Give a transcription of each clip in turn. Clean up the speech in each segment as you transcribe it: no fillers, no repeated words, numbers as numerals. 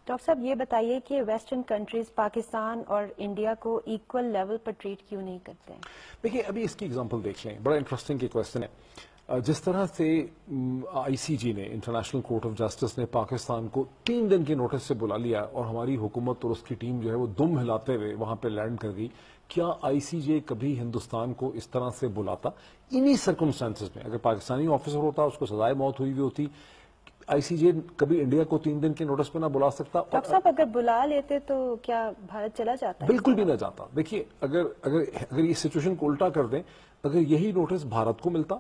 Doctor صاحب یہ بتائیے کہ ویسٹرن کنٹریز پاکستان اور انڈیا کو ایکول لیول پر ٹریٹ کیوں نہیں کرتے ہیں؟ دیکھیے ابھی اس کی ایگزامپل دیکھ لیں، بڑا انٹرسٹنگ کویسچن ہے۔ جس طرح سے آئی سی جی نے، انٹرنیشنل کورٹ آف جسٹس نے پاکستان کو 3 دن کے نوٹس سے بلا لیا اور ہماری حکومت اور اس کی ٹیم جو ہے وہ دم ہلاتے ہوئے وہاں پہ لینڈ کر گئی، کیا آئی سی جے کبھی ہندوستان کو اس طرح سے بلاتا؟ انہی سرکمسٹانسز میں اگر پاکستانی آفیسر ہوتا، اس کو سزائے موت ہوئی ہوئی ہوتی، آئی سی جے کبھی انڈیا کو 3 دن کے نوٹس پہ نہ بلا سکتا؟ ڈاکٹر صاحب اگر بلا لیتے تو کیا بھارت چلا جاتا ہے؟ بالکل بھی نہ جاتا۔ دیکھیے اگر یہ سچویشن کو الٹا کر دیں، اگر یہی نوٹس بھارت کو ملتا،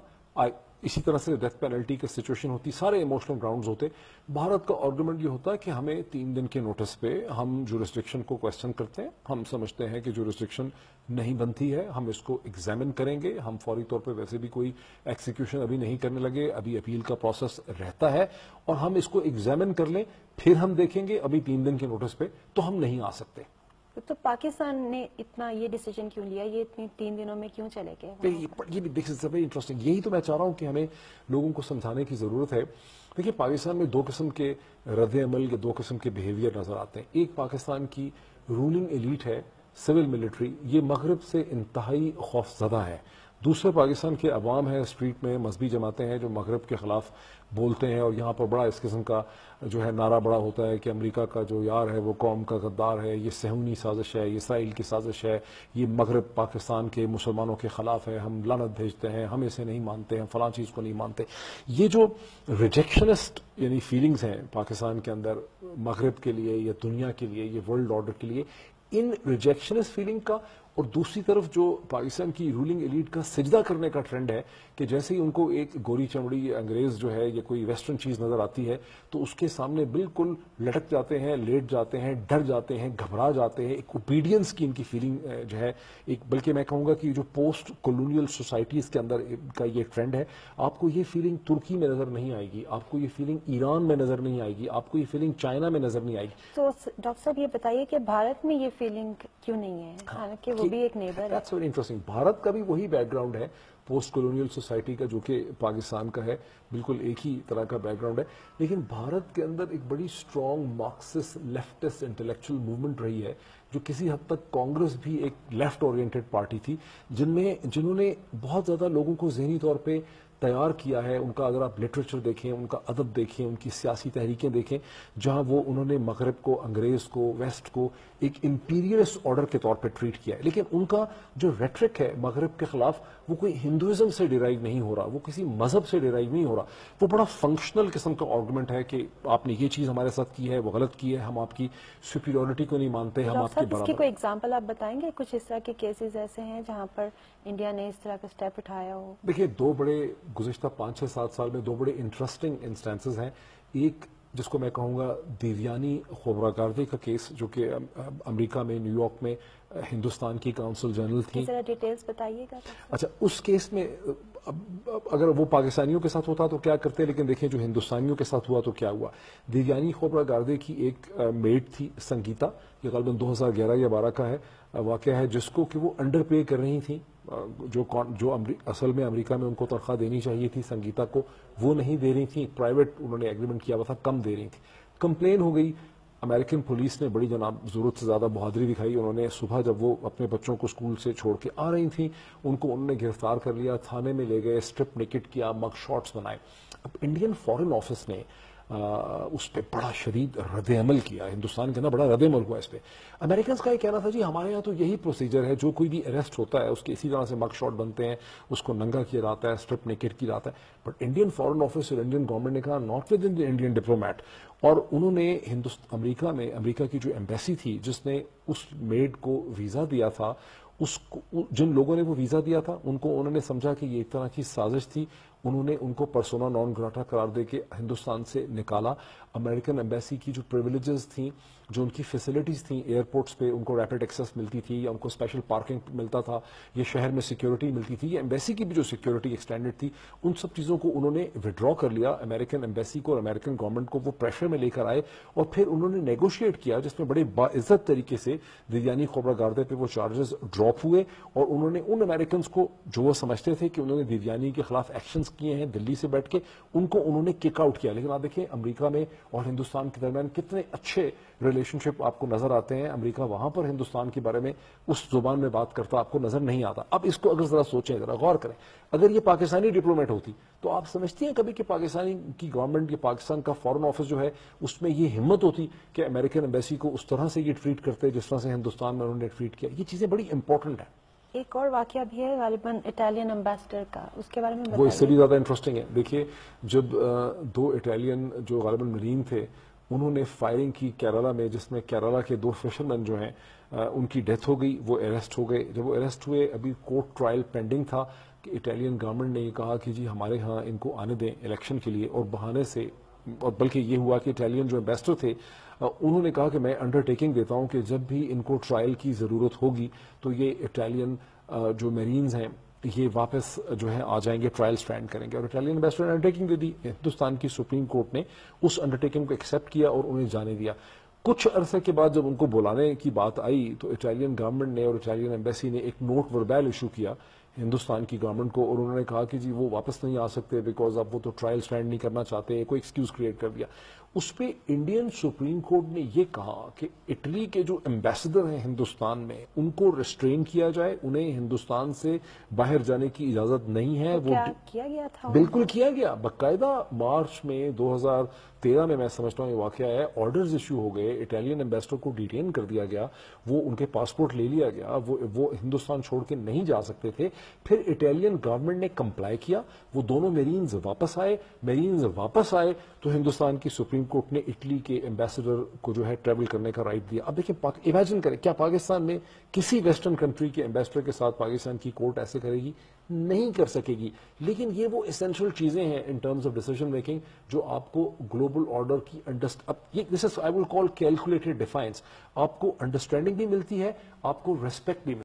اسی طرح سے ڈیتھ پینلٹی کی سچویشن ہوتی، سارے ایموشنل گراؤنڈز ہوتے، بھارت کا آرگومنٹ یہ ہوتا ہے کہ ہمیں 3 دن کے نوٹس پہ ہم جورسڈکشن کو کویسچن کرتے ہیں، ہم سمجھتے ہیں کہ جورسڈکشن نہیں بنتی ہے، ہم اس کو ایگزامن کریں گے، ہم فوری طور پہ ویسے بھی کوئی ایکسیکیوشن ابھی نہیں کرنے لگے، ابھی اپیل کا پروسیس رہتا ہے، اور ہم اس کو ایگزامن کر لیں، پھر ہم دیکھیں گے، ابھی 3 دن کے نوٹس پہ تو ہم نہیں آ سکتے۔ تو پاکستان نے اتنا یہ ڈیسیجن کیوں لیا؟ یہ اتنی 3 دنوں میں کیوں چلے گئے؟ یہ بھی ویری انٹرسٹنگ، یہی تو میں چاہ رہا ہوں کہ ہمیں لوگوں کو سمجھانے کی ضرورت ہے۔ دیکھیے پاکستان میں 2 قسم کے رد عمل یا 2 قسم کے بیہیویئر نظر آتے ہیں۔ ایک پاکستان کی رولنگ ایلیٹ ہے، سول ملٹری، یہ مغرب سے انتہائی خوف زدہ ہے۔ دوسرے پاکستان کے عوام ہیں، اسٹریٹ میں مذہبی جماعتیں ہیں جو مغرب کے خلاف بولتے ہیں، اور یہاں پر بڑا اس قسم کا جو ہے نعرہ بڑا ہوتا ہے کہ امریکہ کا جو یار ہے وہ قوم کا غدار ہے، یہ صہیونی سازش ہے، یہ اسرائیل کی سازش ہے، یہ مغرب پاکستان کے مسلمانوں کے خلاف ہے، ہم لعنت بھیجتے ہیں، ہم اسے نہیں مانتے، ہم فلاں چیز کو نہیں مانتے۔ یہ جو ریجیکشنسٹ یعنی فیلنگز ہیں پاکستان کے اندر مغرب کے لیے یا دنیا کے لیے، یہ ورلڈ آرڈر کے لیے، ان ریجیکشنسٹ فیلنگ کا، اور دوسری طرف جو پاکستان کی رولنگ ایلیٹ کا سجدہ کرنے کا ٹرینڈ ہے کہ جیسے ہی ان کو ایک گوری چمڑی انگریز جو ہے یا کوئی ویسٹرن چیز نظر آتی ہے تو اس کے سامنے بالکل لٹک جاتے ہیں، لیٹ جاتے ہیں، ڈر جاتے ہیں، گھبرا جاتے ہیں۔ ایک اوبیڈینس کی ان کی فیلنگ جو ہے، ایک بلکہ میں کہوں گا کہ جو پوسٹ کولونیل سوسائٹیز کے اندر کا یہ ٹرینڈ ہے، آپ کو یہ فیلنگ ترکی میں نظر نہیں آئے گی، آپ کو یہ فیلنگ ایران میں نظر نہیں آئے گی، آپ کو یہ فیلنگ چائنا میں نظر نہیں آئے گی۔ تو ڈاکٹر صاحب یہ بتائیے کہ بھارت میں یہ فیلنگ کیوں نہیں ہے، حالانکہ وہ بھی ایک نیبر ہے؟ That's very interesting. بھارت کا بھی وہی بیک گراؤنڈ ہے پوسٹ کولونیل سوسائٹی کا جو کہ پاکستان کا ہے، بالکل ایک ہی طرح کا بیک گراؤنڈ ہے، لیکن بھارت کے اندر ایک بڑی strong Marxist leftist intellectual movement رہی ہے، جو کسی حد تک کانگریس بھی ایک لیفٹ اورینٹڈ پارٹی تھی، جنہوں نے بہت زیادہ لوگوں کو ذہنی طور پہ تیار کیا ہے۔ ان کا اگر آپ لٹریچر دیکھیں، ان کا ادب دیکھیں، ان کی سیاسی تحریکیں دیکھیں، جہاں وہ انہوں نے مغرب کو، انگریز کو، ویسٹ کو ایک امپیریلسٹ آرڈر کے طور پہ ٹریٹ کیا ہے، لیکن ان کا جو ریٹرک ہے مغرب کے خلاف وہ کوئی ہندوازم سے ڈیرائیو نہیں ہو رہا، وہ کسی مذہب سے ڈیرائیو نہیں ہو رہا، وہ بڑا فنکشنل قسم کا آرگومنٹ ہے کہ آپ نے یہ چیز ہمارے ساتھ کی ہے، وہ غلط کی ہے، ہم آپ کی سپیریورٹی کو نہیں مانتے، ہم آپ کے برابر۔ اس کی کوئی ایگزامپل آپ بتائیں گے؟ کچھ اس طرح کے کیسز ایسے ہیں جہاں پر انڈیا نے اس طرح کا سٹیپ اٹھایا ہو؟ دیکھیے 2 بڑے گزشتہ 5-6-7 سال میں 2 بڑے انٹرسٹنگ انسٹانسز ہیں۔ ایک جس کو میں کہوں گا دیویانی کھوبرا گاردی کا کیس، جو کہ امریکہ میں نیو یارک میں ہندوستان کی کونسل جنرل تھی۔ ذرا ڈیٹیلز بتائیے گا۔ اچھا، اس کیس میں اگر وہ پاکستانیوں کے ساتھ ہوتا تو کیا کرتے، لیکن دیکھیں جو ہندوستانیوں کے ساتھ ہوا تو کیا ہوا۔ دیویانی کھوبرا گاردی کی ایک میڈ تھی سنگیتا، یہ غالباً 2011 یا 12 کا ہے واقعہ ہے، جس کو کہ وہ انڈر پے کر رہی تھیں، جو اصل میں امریکہ میں ان کو تنخواہ دینی چاہیے تھی سنگیتا کو، وہ نہیں دے رہی تھی، پرائیویٹ انہوں نے ایگریمنٹ کیا ہوا تھا، کم دے رہی تھی۔ کمپلین ہو گئی، امریکن پولیس نے بڑی جناب ضرورت سے زیادہ بہادری دکھائی، انہوں نے صبح جب وہ اپنے بچوں کو اسکول سے چھوڑ کے آ رہی تھیں انہوں نے گرفتار کر لیا، تھانے میں لے گئے، اسٹرپ نیکٹ کیا، مگ شاٹس بنائے۔ اب انڈین فارن آفس نے اس پہ بڑا شدید رد عمل کیا، ہندوستان کے اندر بڑا رد عمل ہوا اس پہ۔ امریکنز کا یہ کہنا تھا جی ہمارے یہاں تو یہی پروسیجر ہے، جو کوئی بھی اریسٹ ہوتا ہے اس کے اسی طرح سے مگ شاٹ بنتے ہیں، اس کو ننگا کیا جاتا ہے، اسٹرپ نیکڈ کیا جاتا ہے۔ بٹ انڈین فارن آفس اور انڈین گورنمنٹ نے کہا not with in the Indian diplomat, اور انہوں نے امریکہ میں امریکہ کی جو ایمبیسی تھی جس نے اس میڈ کو ویزا دیا تھا، جن لوگوں نے وہ ویزا دیا تھا انہوں نے سمجھا کہ یہ ایک طرح کی سازش تھی، انہوں نے ان کو پرسونا نان گراٹا قرار دے کے ہندوستان سے نکالا۔ امریکن ایمبیسی کی جو پریویلیجز تھیں، جو ان کی فیسلٹیز تھیں ایئرپورٹس پہ، ان کو ریپڈ ایکسیس ملتی تھی یا ان کو اسپیشل پارکنگ ملتا تھا، یہ شہر میں سیکیورٹی ملتی تھی، یہ ایمبیسی کی بھی جو سیکیورٹی ایکسٹینڈڈ تھی، ان سب چیزوں کو انہوں نے وڈرا کر لیا۔ امریکن ایمبیسی کو اور امریکن گورنمنٹ کو وہ پریشر میں لے کر آئے اور پھر انہوں نے نیگوشیٹ کیا، جس میں بڑے باعزت طریقے سے دیویانی کھوبرا گاردے پہ وہ چارجز ڈراپ ہوئے، اور انہوں نے ان امریکنز کو جو وہ سمجھتے تھے کہ انہوں نے دیویانی کے خلاف ایکشنز کیے ہیں دلی سے بیٹھ کے، ان کو انہوں نے کک آؤٹ کیا۔ لیکن آپ دیکھیں امریکہ میں اور ہندوستان کے درمیان کتنے اچھے ریلیشن شپ آپ کو نظر آتے ہیں. امریکہ وہاں پر ہندوستان کے بارے میں اس زبان میں بات کرتا آپ کو نظر نہیں آتا. اب اس کو اگر ذرا سوچیں, ذرا غور کریں, اگر یہ پاکستانی ڈپلومیٹ ہوتی تو آپ سمجھتی ہیں کبھی کہ پاکستانی کی گورنمنٹ, یہ پاکستان کا فارن آفس جو ہے, اس میں یہ ہمت ہوتی کہ امریکن ایمبیسی کو اس طرح سے یہ ٹریٹ کرتے جس طرح سے ہندوستان میں انہوں نے ٹریٹ کیا. یہ چیزیں بڑی امپورٹنٹ ہیں. ایک اور واقعہ بھی ہے غالباً اٹالین امبیسڈر کا, اس کے بارے میں وہ اس سے بھی بتائیے. زیادہ انٹرسٹنگ ہے. دیکھیے, جب دو اٹالین جو غالباً مرین تھے, انہوں نے فائرنگ کی کیرالا میں, جس میں کیرالا کے 2 فشرمین جو ہیں ان کی ڈیتھ ہو گئی, وہ اریسٹ ہو گئے. جب وہ اریسٹ ہوئے, ابھی کورٹ ٹرائل پینڈنگ تھا کہ اٹالین گورنمنٹ نے یہ کہا کہ جی ہمارے ہاں ان کو آنے دیں الیکشن کے لیے, اور بہانے سے, اور بلکہ یہ ہوا کہ اٹالین جو امبیسڈر تھے انہوں نے کہا کہ میں انڈر ٹیکنگ دیتا ہوں کہ جب بھی ان کو ٹرائل کی ضرورت ہوگی تو یہ اٹالین جو میرینز ہیں یہ واپس جو ہے آ جائیں گے, ٹرائل سٹینڈ کریں گے. اور اٹالین امبیسڈر نے انڈرٹیکنگ دے دی. ہندوستان کی سپریم کورٹ نے اس انڈرٹیکنگ کو ایکسیپٹ کیا اور انہیں جانے دیا. کچھ عرصے کے بعد جب ان کو بلانے کی بات آئی تو اٹالین گورنمنٹ نے اور اٹالین ایمبیسی نے ایک نوٹ وربیل ایشو کیا ہندوستان کی گورنمنٹ کو, اور انہوں نے کہا کہ جی وہ واپس نہیں آ سکتے بیکاز اب وہ تو ٹرائل سٹینڈ نہیں کرنا چاہتے, کوئی ایکسکیوز کریٹ کر دیا. اس پہ انڈین سپریم کورٹ نے یہ کہا کہ اٹلی کے جو ایمبیسڈر ہیں ہندوستان میں ان کو ریسٹرین کیا جائے, انہیں ہندوستان سے باہر جانے کی اجازت نہیں ہے. وہ کیا گیا تھا؟ بالکل کیا گیا. باقاعدہ مارچ میں 2013 میں سمجھتا ہوں یہ واقعہ ہے, آرڈرز ایشو ہو گئے, اٹالین ایمبیسڈر کو ڈیٹین کر دیا گیا, وہ ان کے پاسپورٹ لے لیا گیا, وہ ہندوستان چھوڑ کے نہیں جا سکتے تھے. پھر اٹالین گورنمنٹ نے کمپلائی کیا, وہ دونوں میرینز واپس آئے تو ہندوستان کی سپریم کورٹ نے اٹلی کے ایمبیسڈر کو جو ہے ٹریول کرنے کا رائٹ دیا. اب دیکھیں, امیجن کریں, کیا پاکستان میں کسی ویسٹرن کنٹری کے ایمبیسڈر کے ساتھ پاکستان کی کورٹ ایسے کرے گی؟ نہیں کر سکے گی. لیکن یہ وہ اسینشیل چیزیں ہیں in terms of decision making جو آپ کو گلوبل آرڈر کی دس از آئی ول کال کیلکولیٹڈ ڈیفائنس. آپ کو انڈرسٹینڈنگ بھی ملتی ہے, آپ کو ریسپیکٹ بھی